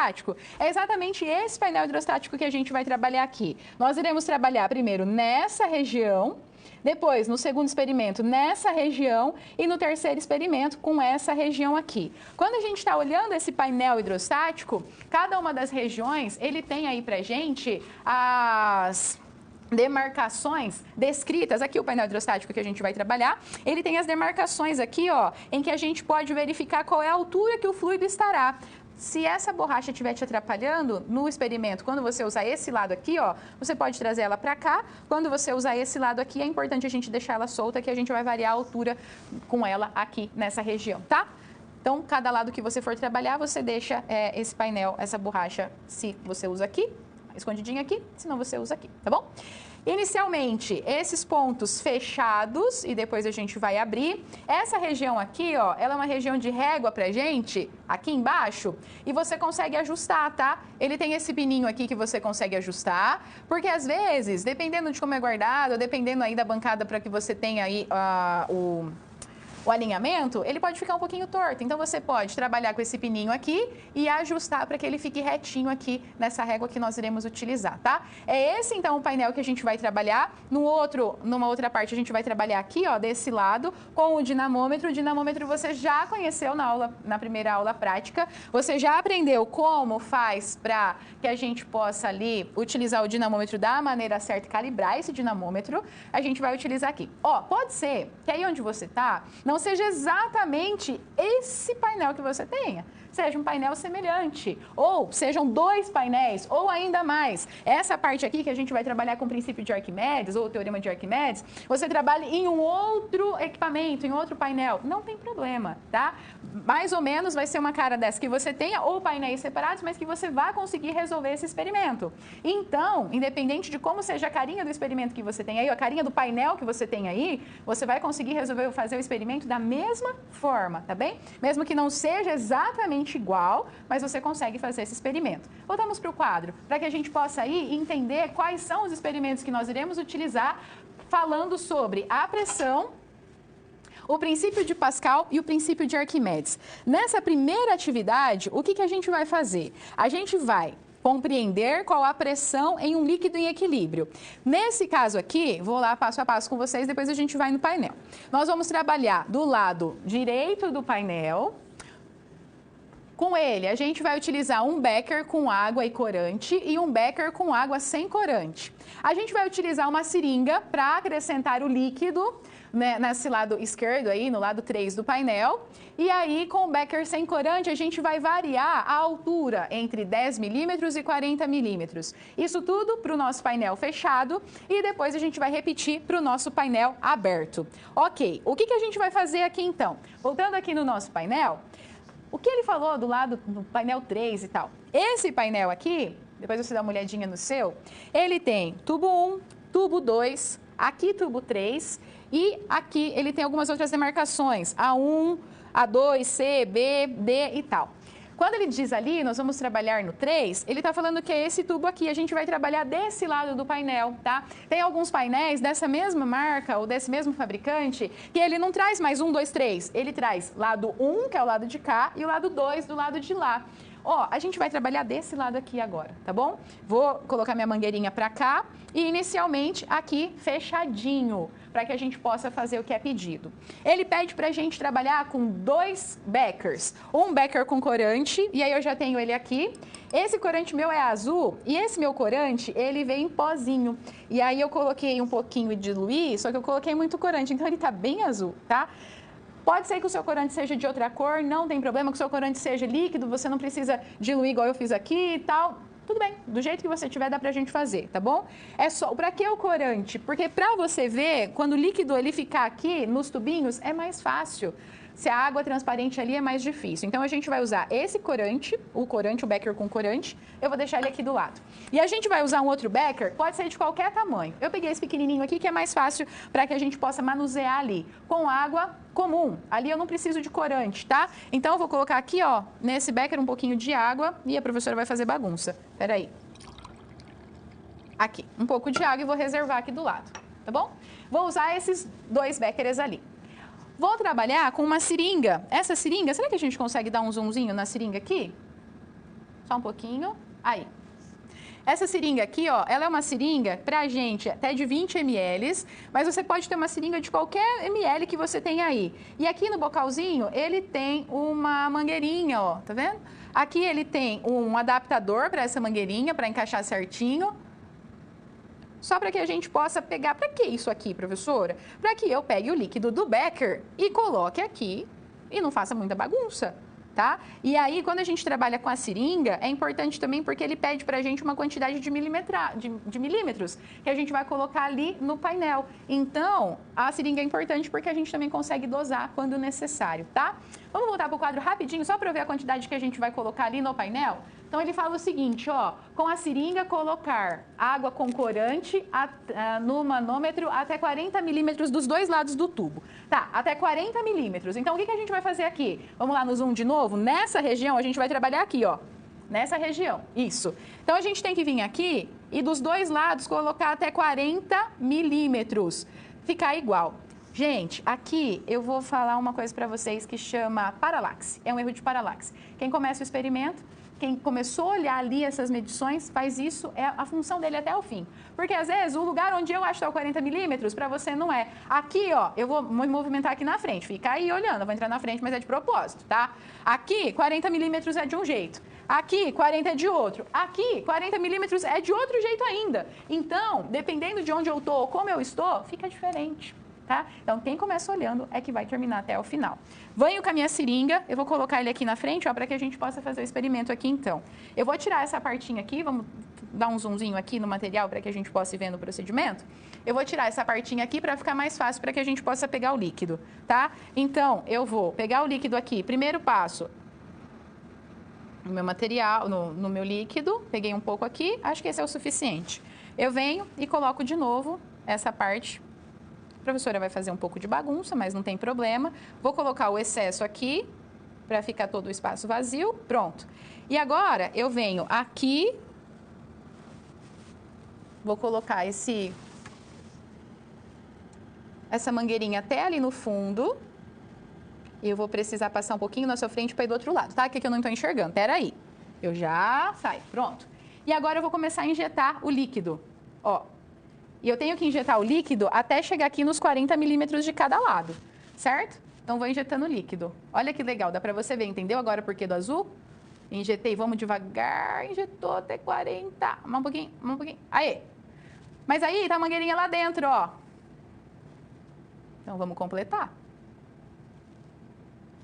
hidrostático? É exatamente esse painel hidrostático que a gente vai trabalhar aqui. Nós iremos trabalhar primeiro nessa região, depois, no segundo experimento, nessa região e no terceiro experimento com essa região aqui. Quando a gente está olhando esse painel hidrostático, cada uma das regiões, ele tem aí pra gente as demarcações descritas, aqui o painel hidrostático que a gente vai trabalhar, ele tem as demarcações aqui, ó, em que a gente pode verificar qual é a altura que o fluido estará. Se essa borracha estiver te atrapalhando no experimento, quando você usar esse lado aqui, ó, você pode trazer ela para cá. Quando você usar esse lado aqui, é importante a gente deixar ela solta, que a gente vai variar a altura com ela aqui nessa região, tá? Então, cada lado que você for trabalhar, você deixa esse painel, essa borracha, se você usa aqui, escondidinho aqui, senão você usa aqui, tá bom? Inicialmente, esses pontos fechados e depois a gente vai abrir. Essa região aqui, ó, ela é uma região de régua pra gente, aqui embaixo, e você consegue ajustar, tá? Ele tem esse pininho aqui que você consegue ajustar, porque às vezes, dependendo de como é guardado, dependendo aí da bancada para que você tenha aí o alinhamento, ele pode ficar um pouquinho torto. Então, você pode trabalhar com esse pininho aqui e ajustar para que ele fique retinho aqui nessa régua que nós iremos utilizar, tá? É esse, então, o painel que a gente vai trabalhar. Numa outra parte, a gente vai trabalhar aqui, ó, desse lado, com o dinamômetro. O dinamômetro você já conheceu na primeira aula prática. Você já aprendeu como faz para que a gente possa ali utilizar o dinamômetro da maneira certa e calibrar esse dinamômetro. A gente vai utilizar aqui. Ó, pode ser que aí onde você tá, não seja exatamente esse painel que você tenha, seja um painel semelhante, ou sejam dois painéis, ou ainda mais. Essa parte aqui que a gente vai trabalhar com o princípio de Arquimedes, ou o teorema de Arquimedes, você trabalha em um outro equipamento, em outro painel, não tem problema, tá? Mais ou menos vai ser uma cara dessa que você tenha, ou painéis separados, mas que você vai conseguir resolver esse experimento. Então, independente de como seja a carinha do experimento que você tem aí, a carinha do painel que você tem aí, você vai conseguir resolver, fazer o experimento da mesma forma, tá bem? Mesmo que não seja exatamente igual, mas você consegue fazer esse experimento. Voltamos para o quadro, para que a gente possa aí entender quais são os experimentos que nós iremos utilizar, falando sobre a pressão, o princípio de Pascal e o princípio de Arquimedes. Nessa primeira atividade, o que a gente vai fazer? A gente vai compreender qual a pressão em um líquido em equilíbrio. Nesse caso aqui, vou lá passo a passo com vocês, depois a gente vai no painel. Nós vamos trabalhar do lado direito do painel. Com ele, a gente vai utilizar um becker com água e corante e um becker com água sem corante. A gente vai utilizar uma seringa para acrescentar o líquido, né, nesse lado esquerdo aí, no lado 3 do painel. E aí, com o becker sem corante, a gente vai variar a altura entre 10 milímetros e 40 milímetros. Isso tudo para o nosso painel fechado e depois a gente vai repetir para o nosso painel aberto. Ok, o que a gente vai fazer aqui então? Voltando aqui no nosso painel, o que ele falou do lado do painel 3 e tal? Esse painel aqui, depois você dá uma olhadinha no seu, ele tem tubo 1, tubo 2, aqui tubo 3 e aqui ele tem algumas outras demarcações, A1, A2, C, B, D e tal. Quando ele diz ali, nós vamos trabalhar no 3, ele está falando que é esse tubo aqui, a gente vai trabalhar desse lado do painel, tá? Tem alguns painéis dessa mesma marca ou desse mesmo fabricante que ele não traz mais 1, 2, 3, ele traz lado 1, que é o lado de cá, e o lado 2 do lado de lá. Ó, a gente vai trabalhar desse lado aqui agora, tá bom? Vou colocar minha mangueirinha para cá e inicialmente aqui fechadinho, para que a gente possa fazer o que é pedido. Ele pede para a gente trabalhar com 2 beckers, um becker com corante, e aí eu já tenho ele aqui. Esse corante meu é azul e esse meu corante, ele vem em pozinho. E aí eu coloquei um pouquinho e diluí, só que eu coloquei muito corante, então ele tá bem azul, tá? Pode ser que o seu corante seja de outra cor, não tem problema, que o seu corante seja líquido, você não precisa diluir igual eu fiz aqui e tal. Tudo bem, do jeito que você tiver dá pra gente fazer, tá bom? É só, pra que o corante? Porque pra você ver, quando o líquido ele ficar aqui nos tubinhos, é mais fácil. Se a água é transparente ali é mais difícil. Então a gente vai usar esse corante, o becker com corante, eu vou deixar ele aqui do lado. E a gente vai usar um outro becker, pode ser de qualquer tamanho. Eu peguei esse pequenininho aqui que é mais fácil para que a gente possa manusear ali, com água comum. Ali eu não preciso de corante, tá? Então eu vou colocar aqui, ó, nesse becker um pouquinho de água e a professora vai fazer bagunça. Peraí. Aqui, um pouco de água e vou reservar aqui do lado, tá bom? Vou usar esses 2 beckers ali. Vou trabalhar com uma seringa. Essa seringa, será que a gente consegue dar um zoomzinho na seringa aqui? Só um pouquinho. Aí. Essa seringa aqui, ó, ela é uma seringa pra gente até de 20 ml, mas você pode ter uma seringa de qualquer ml que você tem aí. E aqui no bocalzinho, ele tem uma mangueirinha, ó, tá vendo? Aqui ele tem um adaptador para essa mangueirinha, para encaixar certinho. Só para que a gente possa pegar... Para que isso aqui, professora? Para que eu pegue o líquido do Becker e coloque aqui e não faça muita bagunça. Tá? E aí, quando a gente trabalha com a seringa, é importante também porque ele pede para a gente uma quantidade de milímetros que a gente vai colocar ali no painel. Então, a seringa é importante porque a gente também consegue dosar quando necessário, tá? Vamos voltar para o quadro rapidinho, só para eu ver a quantidade que a gente vai colocar ali no painel? Então, ele fala o seguinte, ó, com a seringa colocar água com corante no manômetro até 40 milímetros dos dois lados do tubo. Tá, até 40 milímetros. Então, o que a gente vai fazer aqui? Vamos lá no zoom de novo? Nessa região, a gente vai trabalhar aqui, ó. Nessa região, isso. Então, a gente tem que vir aqui e dos dois lados colocar até 40 milímetros. Ficar igual. Gente, aqui eu vou falar uma coisa para vocês que chama paralaxe. É um erro de paralaxe. Quem começa o experimento... Quem começou a olhar ali essas medições, faz isso, é a função dele até o fim. Porque, às vezes, o lugar onde eu acho que é o 40 milímetros, para você não é. Aqui, ó, eu vou me movimentar aqui na frente. Fica aí olhando, eu vou entrar na frente, mas é de propósito, tá? Aqui, 40 milímetros é de um jeito. Aqui, 40 é de outro. Aqui, 40 milímetros é de outro jeito ainda. Então, dependendo de onde eu estou ou como eu estou, fica diferente. Tá? Então, quem começa olhando é que vai terminar até o final. Venho com a minha seringa, eu vou colocar ele aqui na frente, ó, para que a gente possa fazer o experimento aqui, então. Eu vou tirar essa partinha aqui, vamos dar um zoomzinho aqui no material para que a gente possa ir vendo o procedimento. Eu vou tirar essa partinha aqui para ficar mais fácil, para que a gente possa pegar o líquido, tá? Então, eu vou pegar o líquido aqui, primeiro passo, no meu material, no meu líquido, peguei um pouco aqui, acho que esse é o suficiente. Eu venho e coloco de novo essa parte. A professora vai fazer um pouco de bagunça, mas não tem problema. Vou colocar o excesso aqui, para ficar todo o espaço vazio. Pronto. E agora, eu venho aqui, vou colocar essa mangueirinha até ali no fundo. E eu vou precisar passar um pouquinho na sua frente para ir do outro lado, tá? Que eu não estou enxergando. Pera aí. Eu já saio. Pronto. E agora eu vou começar a injetar o líquido. Ó. E eu tenho que injetar o líquido até chegar aqui nos 40 milímetros de cada lado, certo? Então, vou injetando o líquido. Olha que legal, dá para você ver, entendeu agora por que do azul? Injetei, vamos devagar, injetou até 40. Um pouquinho. Aí. Mas aí, tá a mangueirinha lá dentro, ó. Então, vamos completar.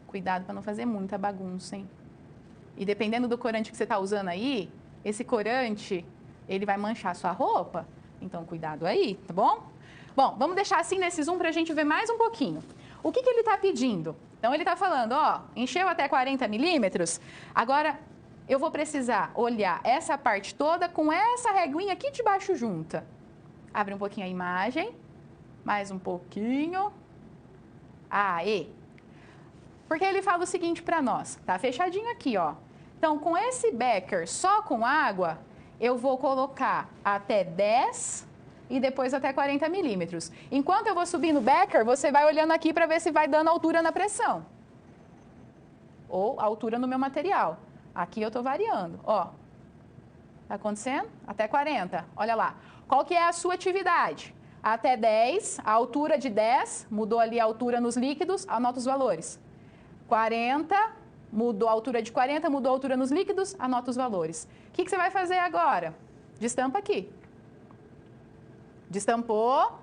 Cuidado para não fazer muita bagunça, hein? E dependendo do corante que você tá usando aí, esse corante, ele vai manchar a sua roupa. Então, cuidado aí, tá bom? Bom, vamos deixar assim nesse zoom para a gente ver mais um pouquinho. O que ele está pedindo? Então, ele está falando, ó, encheu até 40 milímetros. Agora, eu vou precisar olhar essa parte toda com essa reguinha aqui de baixo junta. Abre um pouquinho a imagem. Mais um pouquinho. Aê! Porque ele fala o seguinte para nós. Tá fechadinho aqui, ó. Então, com esse becker só com água... eu vou colocar até 10 e depois até 40 milímetros. Enquanto eu vou subir no becker, você vai olhando aqui para ver se vai dando altura na pressão. Ou altura no meu material. Aqui eu estou variando, ó. Tá acontecendo? Até 40, olha lá. Qual que é a sua atividade? Até 10, a altura de 10, mudou ali a altura nos líquidos, anota os valores. 40, mudou a altura de 40, mudou a altura nos líquidos, anota os valores. O que você vai fazer agora? Destampa aqui. Destampou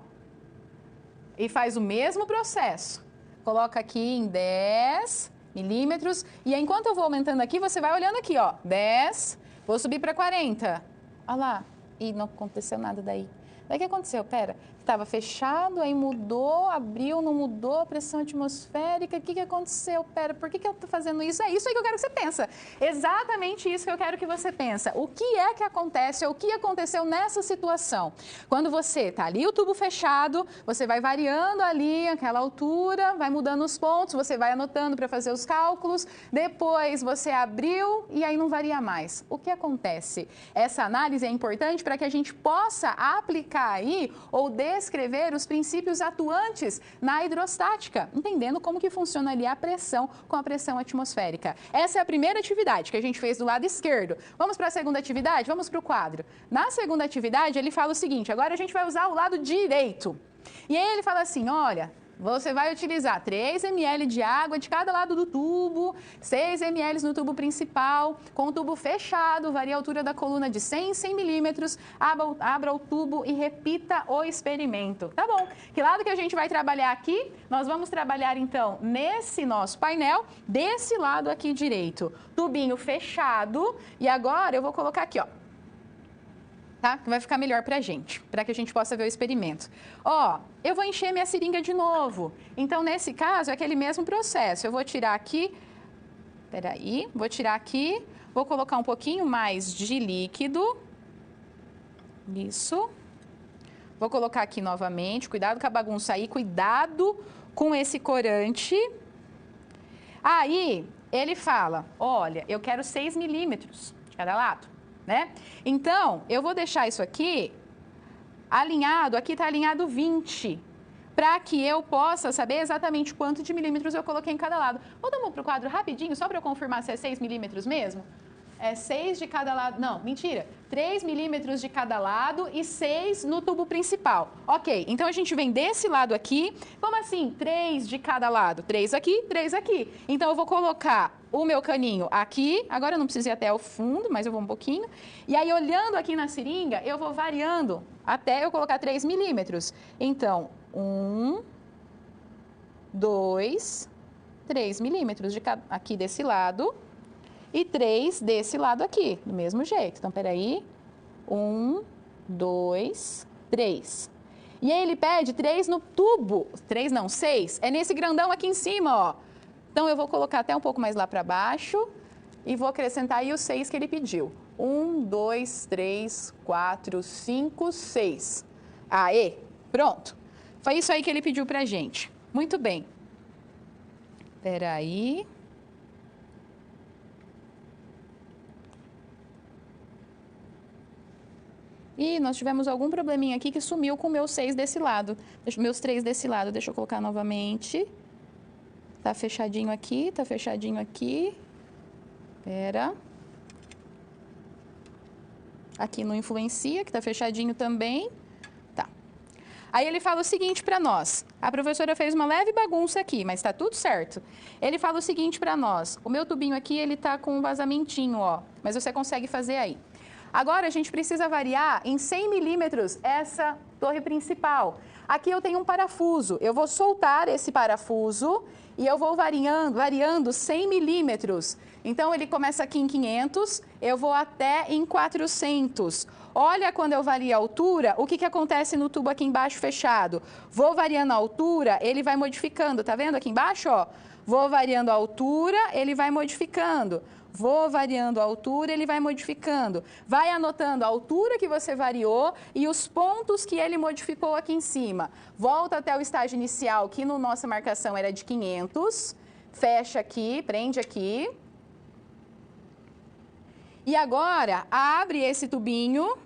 e faz o mesmo processo. Coloca aqui em 10 milímetros e enquanto eu vou aumentando aqui, você vai olhando aqui, ó. 10, vou subir para 40. Olha lá. E não aconteceu nada daí. Daí o que aconteceu? Pera, estava fechado, aí mudou, abriu, não mudou a pressão atmosférica. O que aconteceu? Pera, por que eu estou fazendo isso? É isso aí que eu quero que você pense. Exatamente isso que eu quero que você pense. O que é que acontece ou o que aconteceu nessa situação? Quando você está ali, o tubo fechado, você vai variando ali aquela altura, vai mudando os pontos, você vai anotando para fazer os cálculos, depois você abriu e aí não varia mais. O que acontece? Essa análise é importante para que a gente possa aplicar aí ou descrever os princípios atuantes na hidrostática, entendendo como que funciona ali a pressão com a pressão atmosférica. Essa é a primeira atividade que a gente fez do lado esquerdo. Vamos para a segunda atividade? Vamos para o quadro. Na segunda atividade, ele fala o seguinte, agora a gente vai usar o lado direito. E aí ele fala assim, olha, você vai utilizar 3 ml de água de cada lado do tubo, 6 ml no tubo principal, com o tubo fechado, varia a altura da coluna de 100 em 100 milímetros, abra o tubo e repita o experimento. Tá bom, que lado que a gente vai trabalhar aqui? Nós vamos trabalhar então nesse nosso painel, desse lado aqui direito, tubinho fechado, e agora eu vou colocar aqui, ó. Tá? Que vai ficar melhor pra gente, para que a gente possa ver o experimento. Ó, eu vou encher minha seringa de novo. Então, nesse caso, é aquele mesmo processo. Eu vou tirar aqui, peraí, vou tirar aqui, vou colocar um pouquinho mais de líquido. Isso. Vou colocar aqui novamente, cuidado com a bagunça aí, cuidado com esse corante. Aí, ele fala, olha, eu quero 6 milímetros de cada lado. Né? Então, eu vou deixar isso aqui alinhado, aqui está alinhado 20, para que eu possa saber exatamente quanto de milímetros eu coloquei em cada lado. Voltamos para o quadro rapidinho, só para eu confirmar se é 6 milímetros mesmo? É 6 de cada lado, não, mentira, 3 milímetros de cada lado e 6 no tubo principal. Ok, então a gente vem desse lado aqui, como assim? 3 de cada lado, 3 aqui, 3 aqui. Então eu vou colocar o meu caninho aqui, agora eu não preciso ir até o fundo, mas eu vou um pouquinho. E aí, olhando aqui na seringa, eu vou variando até eu colocar 3 milímetros. Então, 1, 2, 3 milímetros aqui desse lado e 3 desse lado aqui, do mesmo jeito. Então, peraí. 1, 2, 3. E aí, ele pede 3 no tubo. 3 não, 6. É nesse grandão aqui em cima, ó. Então, eu vou colocar até um pouco mais lá para baixo e vou acrescentar aí os 6 que ele pediu. 1, 2, 3, 4, 5, 6. Aê, pronto. Foi isso aí que ele pediu pra gente. Muito bem. Espera aí. E nós tivemos algum probleminha aqui que sumiu com meus 6 desse lado. Meus 3 desse lado. Deixa eu colocar novamente. Tá fechadinho aqui, tá fechadinho aqui. Espera. Aqui não influencia, que tá fechadinho também. Tá. Aí ele fala o seguinte para nós. A professora fez uma leve bagunça aqui, mas tá tudo certo. Ele fala o seguinte para nós. O meu tubinho aqui, ele tá com um vazamentinho, ó. Mas você consegue fazer aí. Agora, a gente precisa variar em 100 milímetros essa torre principal. Aqui eu tenho um parafuso. Eu vou soltar esse parafuso e eu vou variando 100 milímetros. Então, ele começa aqui em 500, eu vou até em 400. Olha, quando eu vario a altura, o que acontece no tubo aqui embaixo fechado? Vou variando a altura, ele vai modificando. Tá vendo aqui embaixo, ó? Vou variando a altura, ele vai modificando. Vou variando a altura, ele vai modificando. Vai anotando a altura que você variou e os pontos que ele modificou aqui em cima. Volta até o estágio inicial, que na nossa marcação era de 500. Fecha aqui, prende aqui. E agora, abre esse tubinho.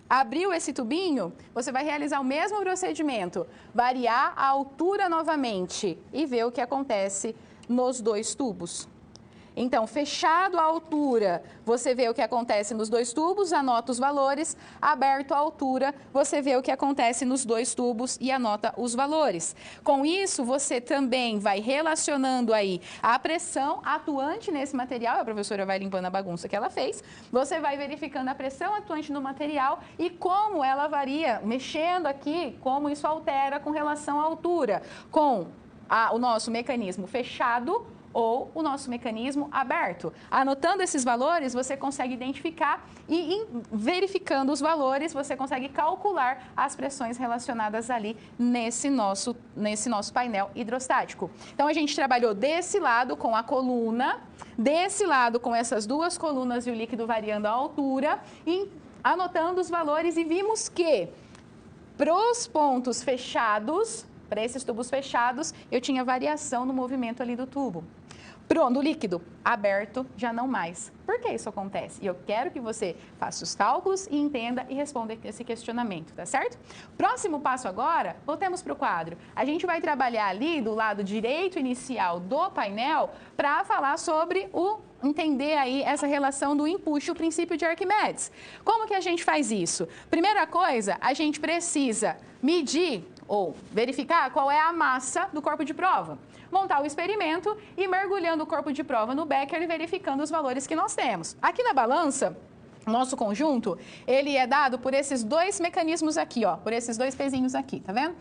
Abriu esse tubinho, você vai realizar o mesmo procedimento. Variar a altura novamente e ver o que acontece nos 2 tubos. Então, fechado a altura, você vê o que acontece nos 2 tubos, anota os valores. Aberto a altura, você vê o que acontece nos 2 tubos e anota os valores. Com isso, você também vai relacionando aí a pressão atuante nesse material. A professora vai limpando a bagunça que ela fez. Você vai verificando a pressão atuante no material e como ela varia, mexendo aqui, como isso altera com relação à altura. Com o nosso mecanismo fechado ou o nosso mecanismo aberto. Anotando esses valores, você consegue identificar e verificando os valores, você consegue calcular as pressões relacionadas ali nesse nosso painel hidrostático. Então, a gente trabalhou desse lado com a coluna, desse lado com essas 2 colunas e o líquido variando a altura, e anotando os valores e vimos que para os pontos fechados, para esses tubos fechados, eu tinha variação no movimento ali do tubo. Pronto, o líquido aberto, já não mais. Por que isso acontece? E eu quero que você faça os cálculos e entenda e responda esse questionamento, tá certo? Próximo passo agora, voltemos para o quadro. A gente vai trabalhar ali do lado direito inicial do painel para falar sobre entender aí essa relação do empuxo, o princípio de Arquimedes. Como que a gente faz isso? Primeira coisa, a gente precisa medir ou verificar qual é a massa do corpo de prova. Montar o experimento e mergulhando o corpo de prova no becker e verificando os valores que nós temos. Aqui na balança, nosso conjunto, ele é dado por esses dois mecanismos aqui, ó, por esses dois pezinhos aqui, tá vendo?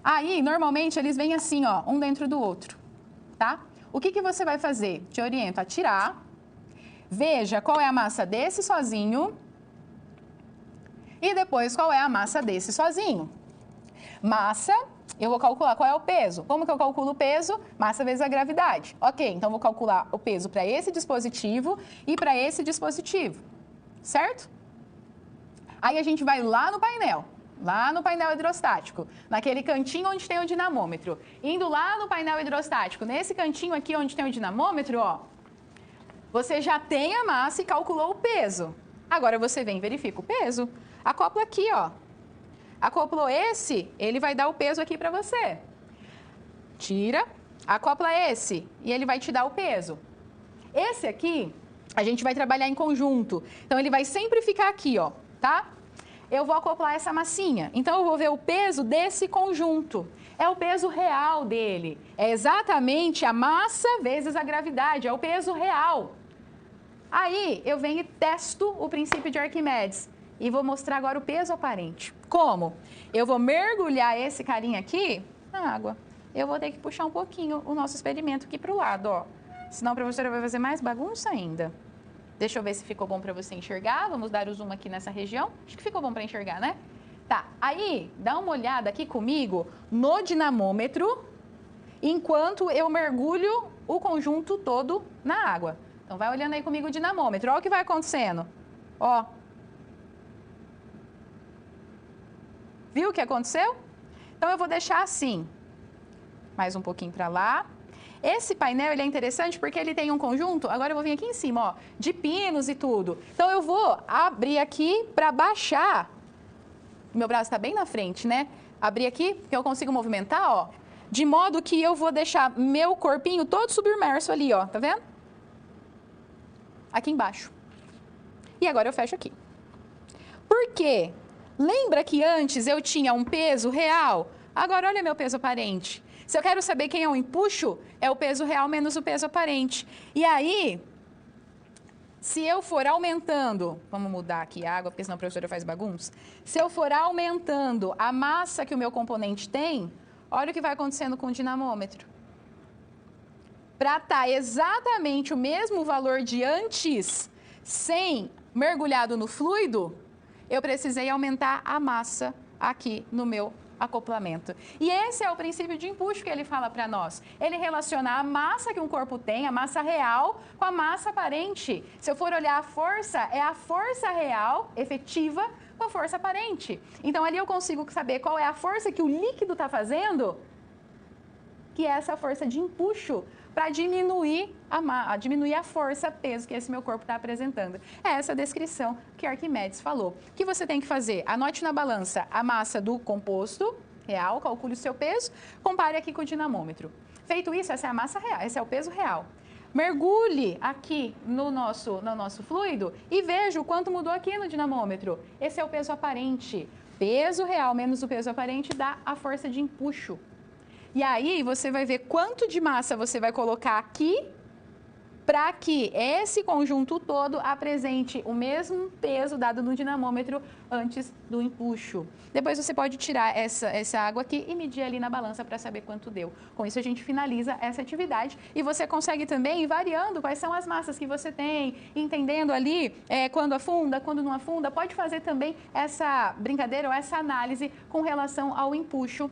Aí, normalmente, eles vêm assim, ó, um dentro do outro, tá? O que você vai fazer? Te oriento a tirar, veja qual é a massa desse sozinho e depois qual é a massa desse sozinho. Massa, eu vou calcular qual é o peso. Como que eu calculo o peso? Massa vezes a gravidade. Ok, então vou calcular o peso para esse dispositivo e para esse dispositivo, certo? Aí a gente vai lá no painel hidrostático, naquele cantinho onde tem o dinamômetro. Indo lá no painel hidrostático, nesse cantinho aqui onde tem o dinamômetro, ó, você já tem a massa e calculou o peso. Agora você vem e verifica o peso. Acopla aqui, ó. Acoplou esse, ele vai dar o peso aqui para você. Tira, acopla esse e ele vai te dar o peso. Esse aqui, a gente vai trabalhar em conjunto. Então, ele vai sempre ficar aqui, ó, tá? Eu vou acoplar essa massinha. Então, eu vou ver o peso desse conjunto. É o peso real dele. É exatamente a massa vezes a gravidade. É o peso real. Aí, eu venho e testo o princípio de Arquimedes. E vou mostrar agora o peso aparente. Como? Eu vou mergulhar esse carinha aqui na água. Eu vou ter que puxar um pouquinho o nosso experimento aqui para o lado, ó. Senão a professora vai fazer mais bagunça ainda. Deixa eu ver se ficou bom para você enxergar. Vamos dar o zoom aqui nessa região. Acho que ficou bom para enxergar, né? Tá, aí dá uma olhada aqui comigo no dinamômetro enquanto eu mergulho o conjunto todo na água. Então vai olhando aí comigo o dinamômetro. Olha o que vai acontecendo. Ó. Viu o que aconteceu? Então, eu vou deixar assim. Mais um pouquinho para lá. Esse painel, ele é interessante porque ele tem um conjunto, agora eu vou vir aqui em cima, ó, de pinos e tudo. Então, eu vou abrir aqui para baixar. Meu braço está bem na frente, né? Abrir aqui, que eu consigo movimentar, ó. De modo que eu vou deixar meu corpinho todo submerso ali, ó. Tá vendo? Aqui embaixo. E agora eu fecho aqui. Por quê? Lembra que antes eu tinha um peso real? Agora olha meu peso aparente. Se eu quero saber quem é o empuxo, é o peso real menos o peso aparente. E aí, se eu for aumentando, vamos mudar aqui a água, porque senão a professora faz bagunça. Se eu for aumentando a massa que o meu componente tem, olha o que vai acontecendo com o dinamômetro. Para estar exatamente o mesmo valor de antes, sem mergulhado no fluido, eu precisei aumentar a massa aqui no meu acoplamento. E esse é o princípio de empuxo que ele fala para nós. Ele relaciona a massa que um corpo tem, a massa real, com a massa aparente. Se eu for olhar a força, é a força real, efetiva, com a força aparente. Então, ali eu consigo saber qual é a força que o líquido está fazendo, que é essa força de empuxo, para diminuir a força, peso que esse meu corpo está apresentando. É essa a descrição que Arquimedes falou. O que você tem que fazer? Anote na balança a massa do composto real, calcule o seu peso, compare aqui com o dinamômetro. Feito isso, essa é a massa real, esse é o peso real. Mergulhe aqui no nosso fluido e veja o quanto mudou aqui no dinamômetro. Esse é o peso aparente. Peso real menos o peso aparente dá a força de empuxo. E aí, você vai ver quanto de massa você vai colocar aqui para que esse conjunto todo apresente o mesmo peso dado no dinamômetro antes do empuxo. Depois você pode tirar essa água aqui e medir ali na balança para saber quanto deu. Com isso, a gente finaliza essa atividade e você consegue também ir variando quais são as massas que você tem, entendendo ali quando afunda, quando não afunda. Pode fazer também essa brincadeira ou essa análise com relação ao empuxo